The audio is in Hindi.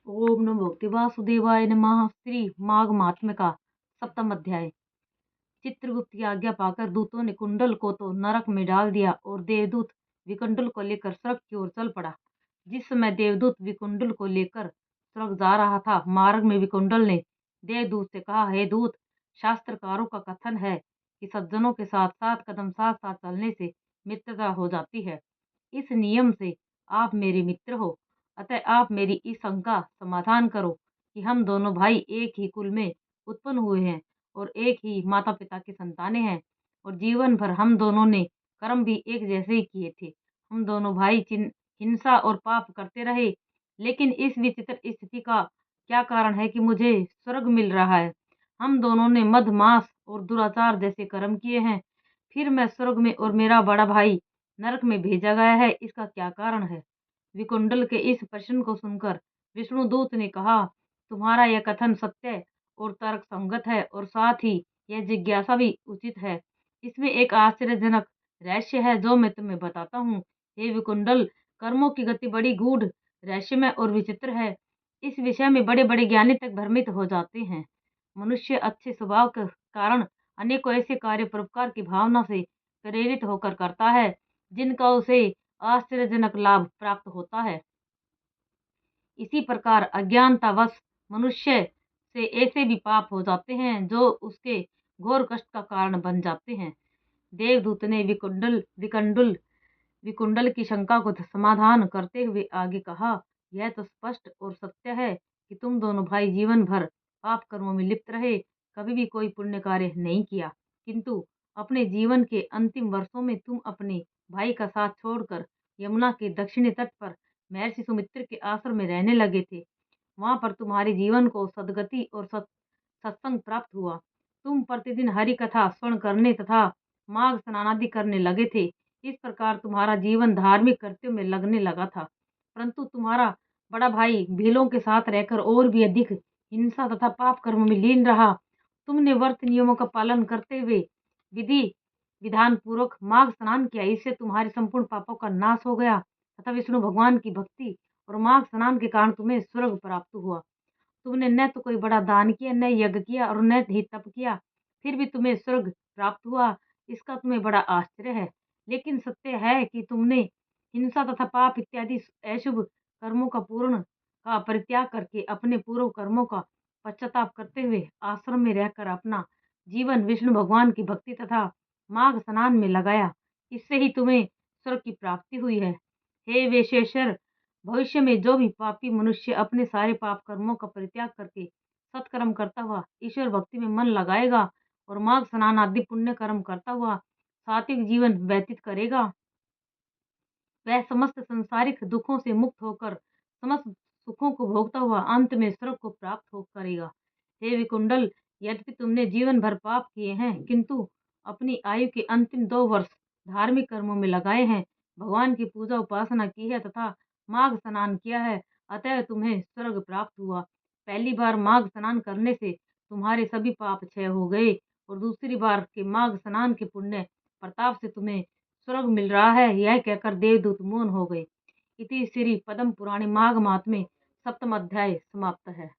ओम नमो भगवते वासुदेवाय नमः। श्री माघ महात्म्य का सप्तम अध्याय। चित्रगुप्त की आज्ञा पाकर दूतों ने कुंडल को तो नरक में डाल दिया और देवदूत विकुंडल को लेकर स्वर्ग की ओर चल पड़ा। जिस समय देवदूत विकुंडल को लेकर स्वर्ग जा रहा था, मार्ग में विकुंडल ने देवदूत से कहा, हे दूत, शास्त्रकारों का कथन है कि सज्जनों के साथ 7 कदम साथ साथ चलने से मित्रता हो जाती है। इस नियम से आप मेरे मित्र हो, अतः आप मेरी इस शंका समाधान करो कि हम दोनों भाई एक ही कुल में उत्पन्न हुए हैं और एक ही माता पिता की संतानें हैं, और जीवन भर हम दोनों ने कर्म भी एक जैसे ही किए थे। हम दोनों भाई हिंसा और पाप करते रहे, लेकिन इस विचित्र स्थिति का क्या कारण है कि मुझे स्वर्ग मिल रहा है। हम दोनों ने मद मांस और दुराचार जैसे कर्म किए हैं, फिर मैं स्वर्ग में और मेरा बड़ा भाई नरक में भेजा गया है। इसका क्या कारण है? विकुंडल के इस प्रश्न को सुनकर विष्णुदूत ने कहा, तुम्हारा यह कथन सत्य और तर्क संगत है, और साथ ही यह जिज्ञासा भी उचित है। इसमें एक आश्चर्यजनक रहस्य है जो मैं तुम्हें बताता हूँ। हे विकुंडल, कर्मों की गति बड़ी गूढ़, रहस्यमय और विचित्र है। इस विषय में बड़े बड़े ज्ञानी तक भ्रमित हो जाते हैं। मनुष्य अच्छे स्वभाव के कारण अनेकों ऐसे कार्य परोपकार की भावना से प्रेरित होकर करता है, जिनका उसे आश्चर्यजनक लाभ प्राप्त होता है। इसी प्रकार अज्ञानतावश मनुष्य से ऐसे भी पाप हो जाते हैं जो उसके घोर कष्ट का कारण बन जाते हैं। देवदूत ने विकुंडल की शंका को समाधान करते हुए आगे कहा, यह तो स्पष्ट और सत्य है कि तुम दोनों भाई जीवन भर पाप कर्मों में लिप्त रहे, कभी भी कोई पुण्य कार्य नहीं किया, किंतु अपने जीवन के अंतिम वर्षों में तुम अपने भाई का साथ छोड़कर यमुना के दक्षिणी तट पर महर्षि सुमित्र के आश्रम में रहने लगे थे। वहां पर तुम्हारे जीवन को सदगति और सत्संग प्राप्त हुआ। तुम प्रतिदिन हरि कथा श्रवण करने तथा माघ स्नान आदि करने लगे थे। इस प्रकार तुम्हारा जीवन धार्मिक कृत्यों में लगने लगा था। परंतु तुम्हारा बड़ा भाई भीलों के साथ रहकर और भी अधिक हिंसा तथा पाप कर्म में लीन रहा। तुमने व्रत नियमों का पालन करते हुए विधि विधान पूर्वक माघ स्नान किया, इससे तुम्हारे संपूर्ण पापों का नाश हो गया तथा विष्णु भगवान की भक्ति और माघ स्नान के कारण तुम्हें स्वर्ग प्राप्त हुआ। तुमने न तो कोई बड़ा दान किया, न यज्ञ किया और न ही तप किया, फिर भी तुम्हें स्वर्ग प्राप्त हुआ। इसका तुम्हें बड़ा आश्चर्य है। लेकिन सत्य है कि तुमने हिंसा तथा पाप इत्यादि अशुभ कर्मों का पूर्ण का परित्याग करके अपने पूर्व कर्मों का पश्चाताप करते हुए आश्रम में रहकर अपना जीवन विष्णु भगवान की भक्ति तथा माघ स्नान में लगाया। इससे ही तुम्हें स्वर्ग की प्राप्ति हुई है। हे वेशेश्वर, भविष्य में जो भी पापी मनुष्य अपने सारे पाप कर्मों का परित्याग करके सत्कर्म करता हुआ ईश्वर भक्ति में मन लगाएगा और माघ स्नान आदि पुण्य कर्म करता हुआ सात्विक जीवन व्यतीत करेगा, वह समस्त संसारिक दुखों से मुक्त होकर समस्त सुखों को भोगता हुआ अंत में स्वर्ग को प्राप्त हो करेगा। हे विकुंडल, यद्यपि तुमने जीवन भर पाप किए हैं, किंतु अपनी आयु के अंतिम 2 वर्ष धार्मिक कर्मों में लगाए हैं, भगवान की पूजा उपासना की है तथा माघ स्नान किया है, अतः तुम्हें स्वर्ग प्राप्त हुआ। पहली बार माघ स्नान करने से तुम्हारे सभी पाप क्षय हो गए और दूसरी बार के माघ स्नान के पुण्य प्रताप से तुम्हें स्वर्ग मिल रहा है। यह कहकर देवदूत मौन हो गए। इति श्री पद्म पुराणे माघ महात्म्ये सप्तम अध्याय समाप्त है।